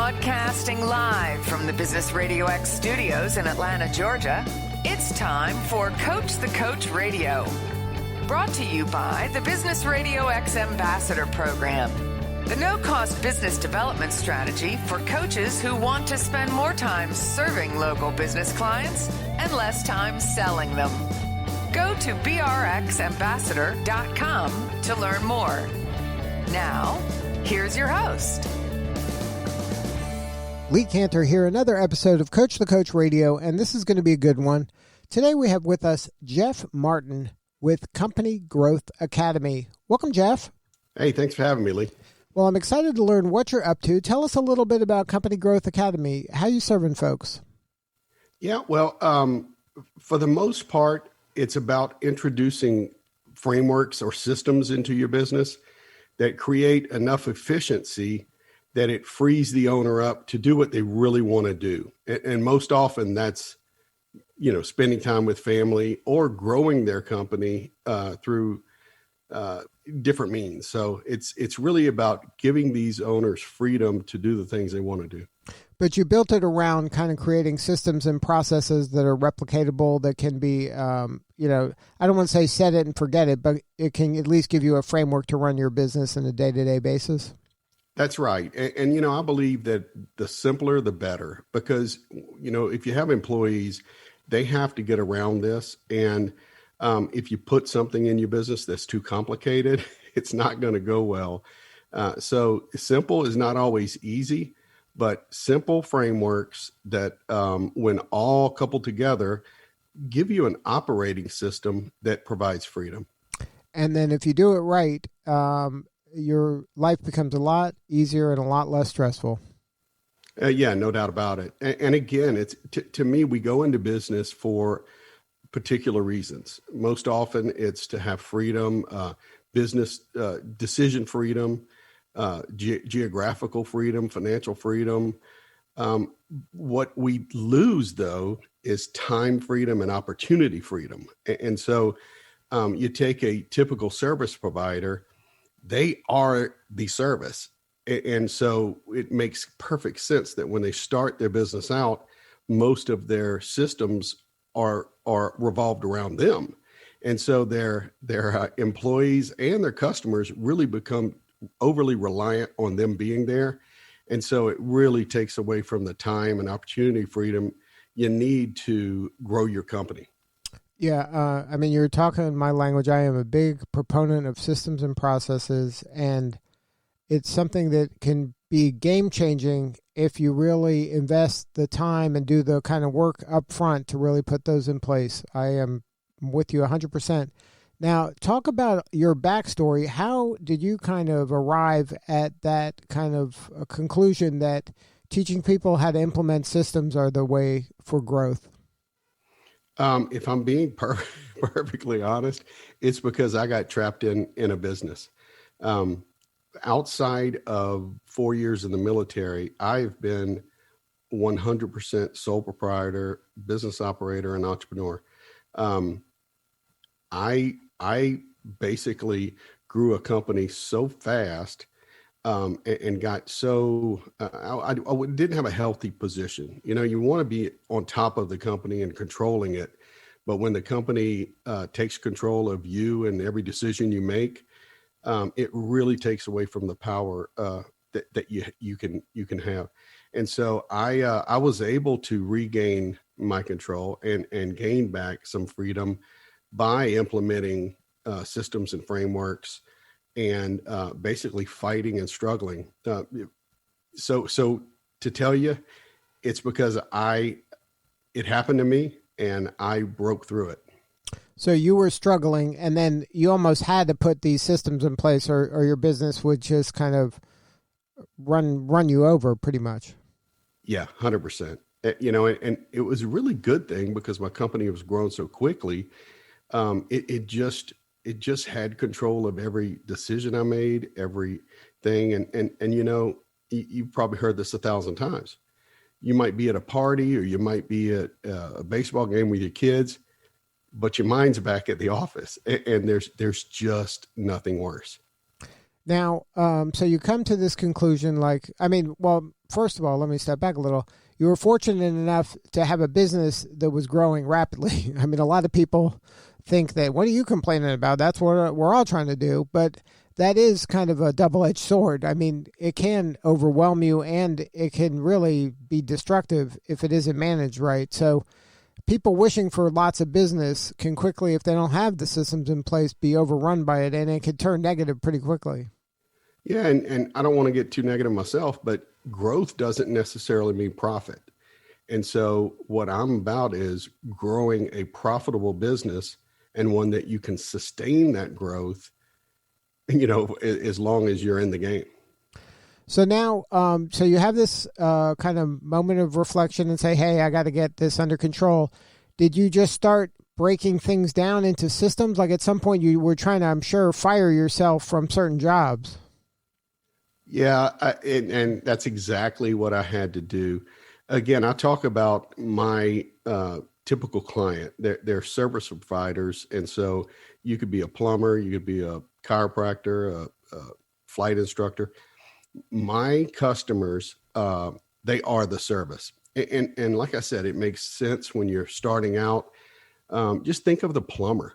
Broadcasting live from the Business RadioX studios in Atlanta, Georgia, it's time for Coach the Coach Radio. Brought to you by the Business RadioX Ambassador Program, the no-cost business development strategy for coaches who want to spend more time serving local business clients and less time selling them. Go to brxambassador.com to learn more. Now, here's your host. Lee Cantor here, another episode of Coach the Coach Radio, and this is going to be a good one. Today we have with us Jeff Martin with Company Growth Academy. Welcome, Jeff. Hey, thanks for having me, Lee. Well, I'm excited to learn what you're up to. Tell us a little bit about Company Growth Academy. How you serving folks? Yeah, well, for the most part, it's about introducing frameworks or systems into your business that create enough efficiency that it frees the owner up to do what they really want to do. And most often that's, spending time with family or growing their company through different means. So it's really about giving these owners freedom to do the things they want to do. But you built it around kind of creating systems and processes that are replicatable, that can be, I don't want to say set it and forget it, but it can at least give you a framework to run your business on a day-to-day basis. That's right. And I believe that the simpler, the better, because, if you have employees, they have to get around this. And if you put something in your business that's too complicated, it's not going to go well. So simple is not always easy, but simple frameworks that when all coupled together, give you an operating system that provides freedom. And then if you do it right, your life becomes a lot easier and a lot less stressful. Yeah, no doubt about it. And again, it's to me, we go into business for particular reasons. Most often it's to have freedom, business decision freedom, geographical freedom, financial freedom. What we lose, though, is time freedom and opportunity freedom. And so you take a typical service provider, they are the service. And so it makes perfect sense that when they start their business out, most of their systems are revolved around them. And so their employees and their customers really become overly reliant on them being there. And so it really takes away from the time and opportunity freedom you need to grow your company. Yeah, you're talking my language. I am a big proponent of systems and processes, and it's something that can be game-changing if you really invest the time and do the kind of work up front to really put those in place. I am with you 100%. Now, talk about your backstory. How did you kind of arrive at that kind of a conclusion that teaching people how to implement systems are the way for growth? If I'm being perfectly honest, it's because I got trapped in a business. Outside of 4 years in the military, I've been 100% sole proprietor, business operator, and entrepreneur. I basically grew a company so fast and got so I didn't have a healthy position. You want to be on top of the company and controlling it, but when the company takes control of you and every decision you make, it really takes away from the power that you can have. And so I was able to regain my control and gain back some freedom by implementing systems and frameworks and basically fighting and struggling. So to tell you, it's because it happened to me and I broke through it. So you were struggling, and then you almost had to put these systems in place, or your business would just kind of run you over pretty much. Yeah, 100%. And it was a really good thing because my company was growing so quickly. It just had control of every decision I made, everything. And you've probably heard this 1,000 times. You might be at a party or you might be at a baseball game with your kids, but your mind's back at the office, and there's just nothing worse. Now, so you come to this conclusion, well, first of all, let me step back a little. You were fortunate enough to have a business that was growing rapidly. I mean, a lot of people think that, what are you complaining about? That's what we're all trying to do. But that is kind of a double-edged sword. I mean, it can overwhelm you and it can really be destructive if it isn't managed right. So people wishing for lots of business can quickly, if they don't have the systems in place, be overrun by it, and it can turn negative pretty quickly. Yeah, and I don't want to get too negative myself, but growth doesn't necessarily mean profit. And so what I'm about is growing a profitable business and one that you can sustain that growth, as long as you're in the game. So now, so you have this kind of moment of reflection and say, hey, I got to get this under control. Did you just start breaking things down into systems? Like at some point you were trying to, I'm sure, fire yourself from certain jobs. Yeah, and that's exactly what I had to do. Again, I talk about my typical client. They're service providers, and so you could be a plumber, you could be a chiropractor, a flight instructor. My customers, they are the service. And like I said, it makes sense when you're starting out. Just think of the plumber,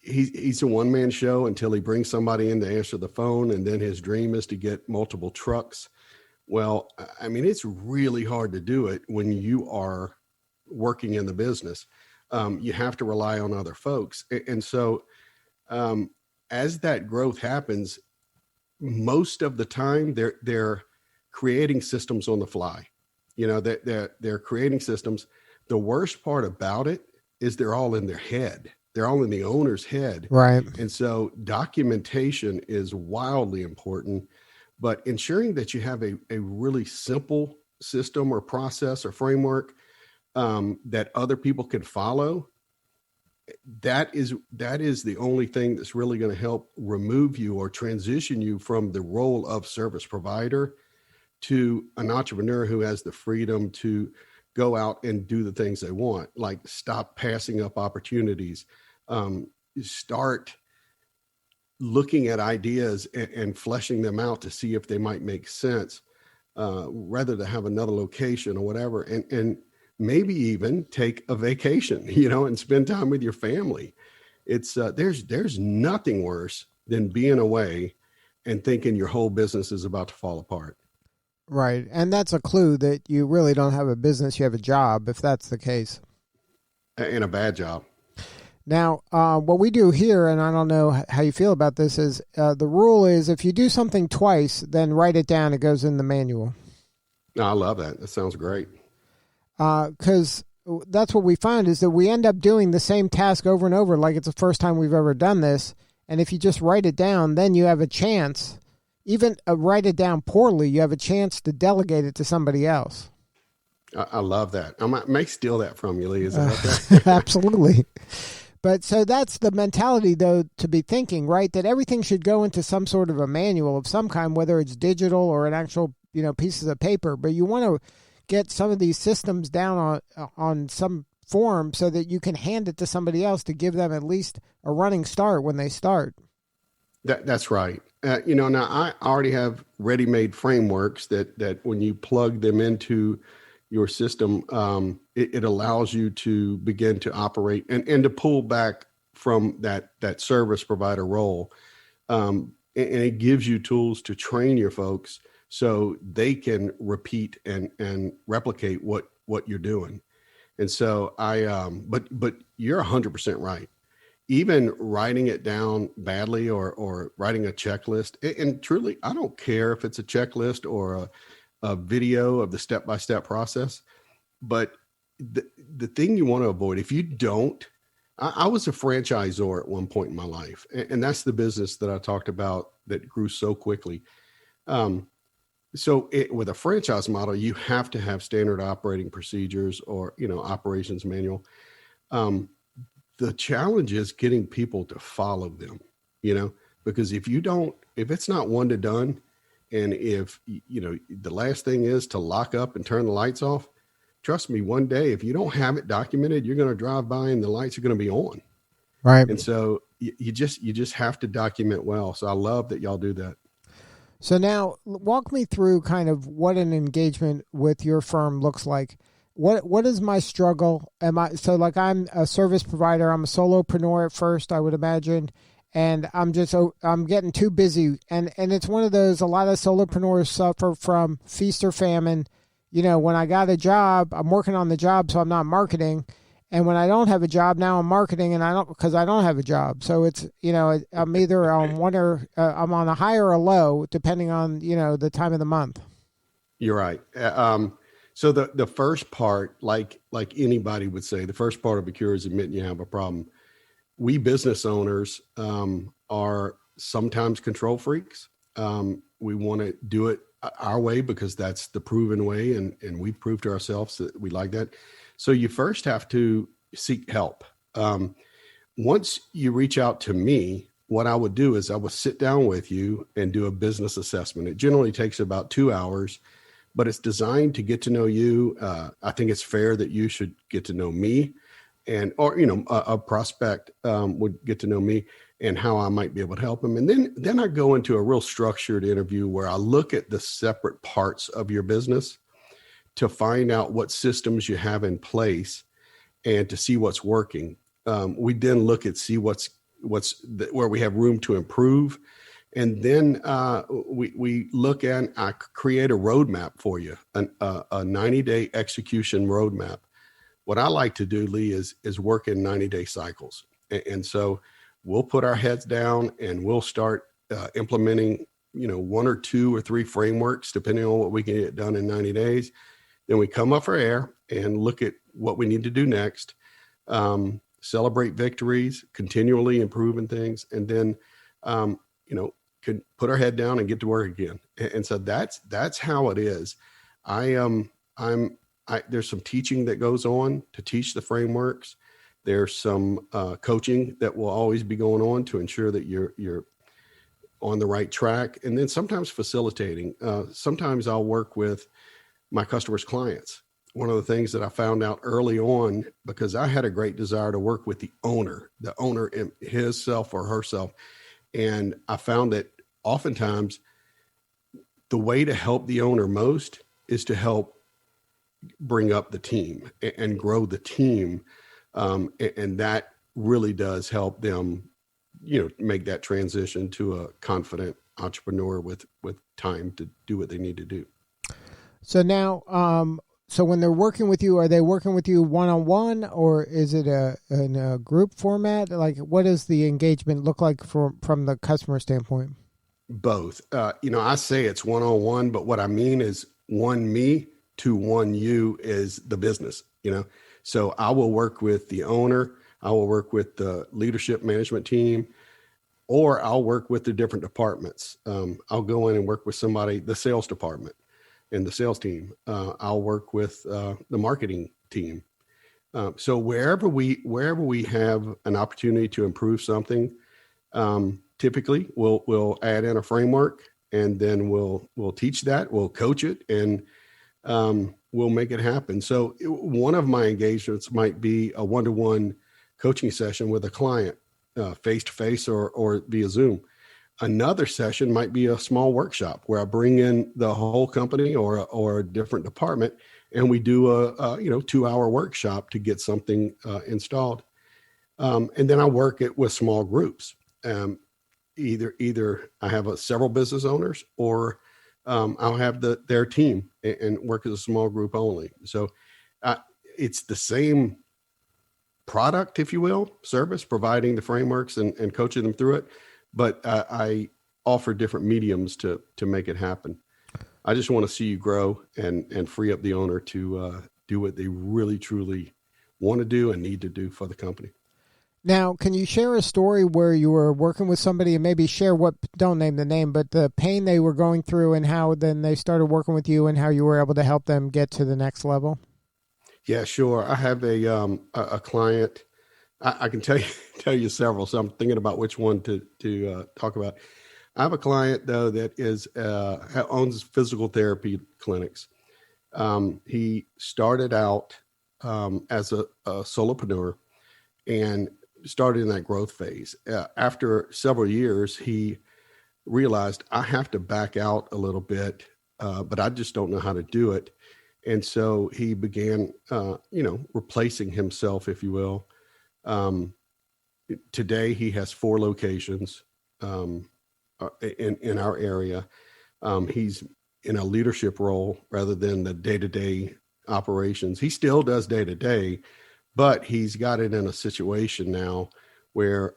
he's a one-man show until he brings somebody in to answer the phone. And then his dream is to get multiple trucks. Well, I mean, it's really hard to do it when you are working in the business. You have to rely on other folks. And so as that growth happens, most of the time they're creating systems on the fly. They're creating systems. The worst part about it is they're all in their head. They're all in the owner's head. Right. And so documentation is wildly important, but ensuring that you have a really simple system or process or framework that other people can follow, that is the only thing that's really going to help remove you or transition you from the role of service provider to an entrepreneur who has the freedom to go out and do the things they want, like stop passing up opportunities, start looking at ideas and fleshing them out to see if they might make sense, rather than have another location or whatever. And maybe even take a vacation, and spend time with your family. It's there's nothing worse than being away and thinking your whole business is about to fall apart. Right. And that's a clue that you really don't have a business, you have a job, if that's the case. And a bad job. Now, what we do here, and I don't know how you feel about this, is the rule is if you do something twice, then write it down. It goes in the manual. No, I love that. That sounds great. Because that's what we find is that we end up doing the same task over and over like it's the first time we've ever done this. And if you just write it down, then you have a chance. Even write it down poorly, you have a chance to delegate it to somebody else. I love that. I may steal that from you, Lee. Is that okay? Absolutely. But so that's the mentality, though, to be thinking, right? That everything should go into some sort of a manual of some kind, whether it's digital or an actual, pieces of paper. But you want to get some of these systems down on some form so that you can hand it to somebody else to give them at least a running start when they start. That's right. Now I already have ready-made frameworks that when you plug them into your system, it allows you to begin to operate and to pull back from that service provider role. And it gives you tools to train your folks so they can repeat and replicate what you're doing. And so but you're 100% right. Even writing it down badly or writing a checklist, and truly, I don't care if it's a checklist or a video of the step-by-step process, but the thing you want to avoid, if you don't, I was a franchisor at one point in my life, and that's the business that I talked about that grew so quickly. So with a franchise model, you have to have standard operating procedures or, operations manual. The challenge is getting people to follow them, because if it's not one to done, and if, the last thing is to lock up and turn the lights off, trust me, one day, if you don't have it documented, you're going to drive by and the lights are going to be on. Right. And so you just have to document well. So I love that y'all do that. So now walk me through kind of what an engagement with your firm looks like. What is my struggle? I'm a service provider. I'm a solopreneur at first, I would imagine. And I'm getting too busy. And it's one of those, a lot of solopreneurs suffer from feast or famine. When I got a job, I'm working on the job, so I'm not marketing. And when I don't have a job, now I'm marketing, and because I don't have a job. So it's, I'm either on one or I'm on a high or a low, depending on, the time of the month. You're right. So the first part, like anybody would say, the first part of a cure is admitting you have a problem. We business owners are sometimes control freaks. We want to do it our way because that's the proven way, and we prove to ourselves that we like that. So you first have to seek help. Once you reach out to me, what I would do is I would sit down with you and do a business assessment. It generally takes about 2 hours, but it's designed to get to know you. I think it's fair that you should get to know me, or a prospect would get to know me and how I might be able to help them. And then I go into a real structured interview where I look at the separate parts of your business to find out what systems you have in place and to see what's working. We then look at see where we have room to improve. And then we look at, I create a roadmap for you, a 90-day execution roadmap. What I like to do, Lee, is work in 90-day cycles. And so we'll put our heads down and we'll start implementing, 1 or 2 or 3 frameworks, depending on what we can get done in 90 days. Then we come up for air and look at what we need to do next, celebrate victories, continually improving things, and then, could put our head down and get to work again. And so that's how it is. There's some teaching that goes on to teach the frameworks. There's some coaching that will always be going on to ensure that you're on the right track. And then sometimes facilitating. Sometimes I'll work with my customers' clients. One of the things that I found out early on, because I had a great desire to work with the owner himself or herself. And I found that oftentimes the way to help the owner most is to help bring up the team and grow the team. And that really does help them, make that transition to a confident entrepreneur with time to do what they need to do. So now, so when they're working with you, are they working with you one-on-one, or is it in a group format? Like, what does the engagement look like from the customer standpoint? Both. I say it's one-on-one, but what I mean is one me to one you is the business, So I will work with the owner, I will work with the leadership management team, or I'll work with the different departments. I'll go in and work with somebody, the sales department and the sales team. I'll work with the marketing team. So wherever we have an opportunity to improve something, typically we'll add in a framework, and then we'll teach that, we'll coach it, and we'll make it happen. So one of my engagements might be a one-to-one coaching session with a client, face-to-face or via Zoom. Another session might be a small workshop where I bring in the whole company or a different department, and we do a 2-hour workshop to get something installed. And then I work it with small groups. Either I have several business owners, or I'll have their team and work as a small group only. So it's the same product, if you will, service, providing the frameworks and coaching them through it. But I offer different mediums to make it happen. I just want to see you grow and free up the owner to do what they really, truly want to do and need to do for the company. Now, can you share a story where you were working with somebody, and maybe share don't name the name, but the pain they were going through and how then they started working with you and how you were able to help them get to the next level? Yeah, sure. I have a client. I can tell you several, so I'm thinking about which one to talk about. I have a client, though, that owns physical therapy clinics. He started out as a solopreneur, and started in that growth phase. After several years, he realized I have to back out a little bit, but I just don't know how to do it. And so he began, replacing himself, if you will. Today, he has 4 locations in our area. He's in a leadership role rather than the day-to-day operations. He still does day-to-day, but he's got it in a situation now where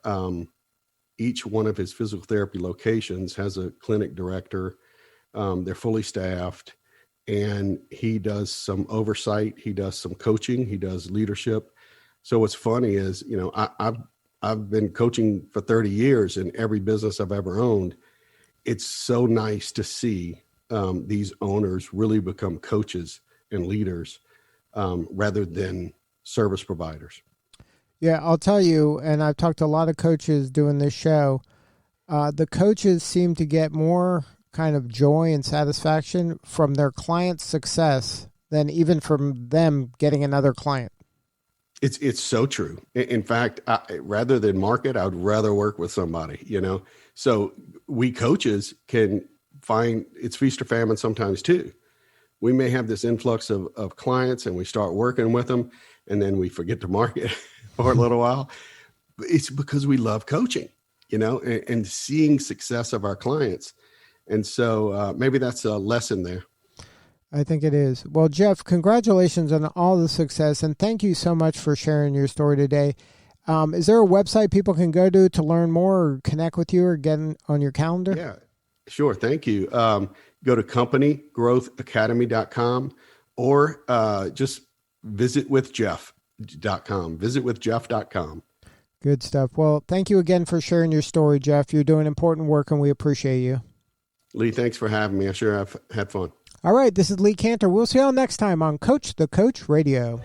each one of his physical therapy locations has a clinic director. They're fully staffed, and he does some oversight. He does some coaching. He does leadership. So what's funny is, I've been coaching for 30 years in every business I've ever owned. It's so nice to see these owners really become coaches and leaders rather than service providers. Yeah, I'll tell you, and I've talked to a lot of coaches doing this show, the coaches seem to get more kind of joy and satisfaction from their client's success than even from them getting another client. It's so true. In fact, rather than market, I would rather work with somebody, So we coaches can find it's feast or famine sometimes too. We may have this influx of clients and we start working with them and then we forget to market for a little while. It's because we love coaching, and seeing success of our clients. And so maybe that's a lesson there. I think it is. Well, Jeff, congratulations on all the success, and thank you so much for sharing your story today. Is there a website people can go to learn more or connect with you or get on your calendar? Yeah, sure. Thank you. Go to companygrowthacademy.com or just visitwithjeff.com. Visitwithjeff.com. Good stuff. Well, thank you again for sharing your story, Jeff. You're doing important work, and we appreciate you. Lee, thanks for having me. I sure have had fun. All right, this is Lee Cantor. We'll see y'all next time on Coach the Coach Radio.